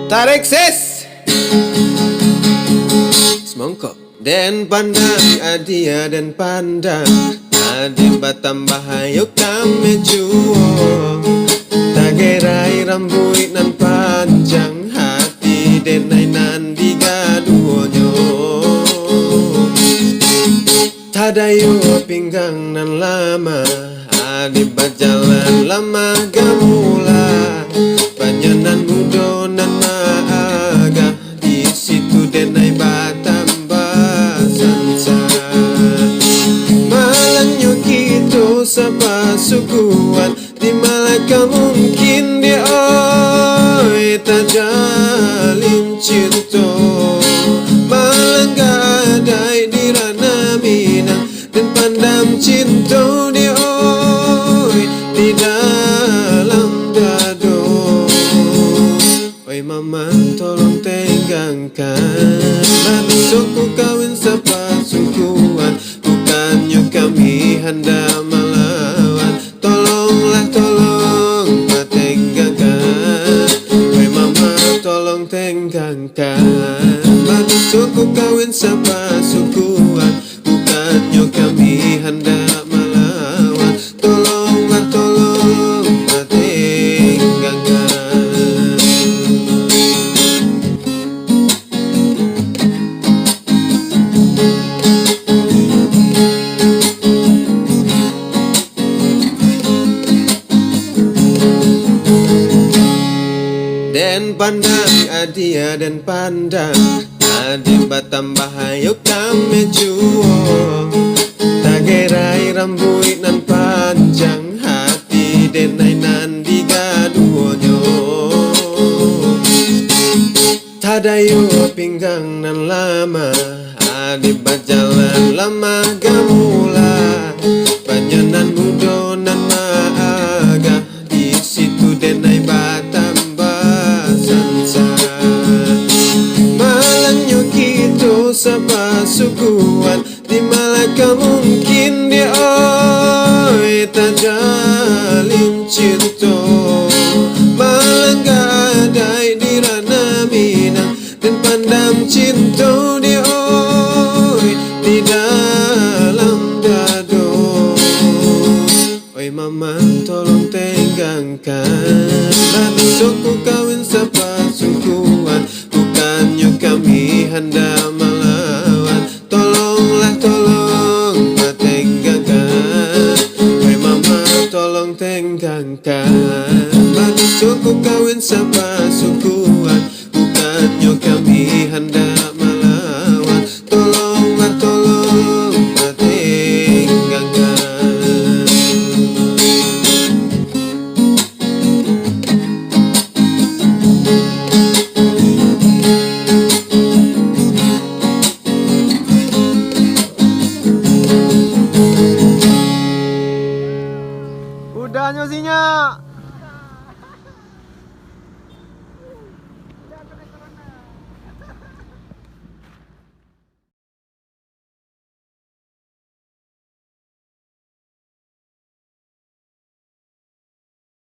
Tarik sis semongkok dan pandang adia dan pandang adim batam bahayo kami juo tagerai rambut nan panjang hati denai nan digaduonyo tadayo pinggang nan lama adim berjalan lama gamula panjanan mudo nan maaga di situ denai batam basansa malanyo kito sa pasukuan di malaka mungkin di oi tajalin cinto malang gadai di rana minang dan pandam cinto di oi di dalam dado. Oi mama tolong tenggangkan besok ku kawin sa pasukuan bukannya kami hendak melawan tolonglah tolong tenggangkan oi mama tolong tenggangkan besok ku kawin sa pasukuan bukannya kami hendak melawan tolonglah tolong tenggangkan. Dan pandang adia dan pandang adim batam bahayo kami juo tagerai rambut nan panjang hati denai nan digaduonyo tadayo pinggang nan lama adim berjalan lama gamula panjanan mudo nan maaga di situ denai batam malanyo kito sa pasukuan di malaka mungkin di oi tajalin cinto malang gadai di rana minang dan pandam cinto di oi di dalam dado. Oi mama tolong tenggangkan besok ku kawin sa pasukuan bukannya kami hendak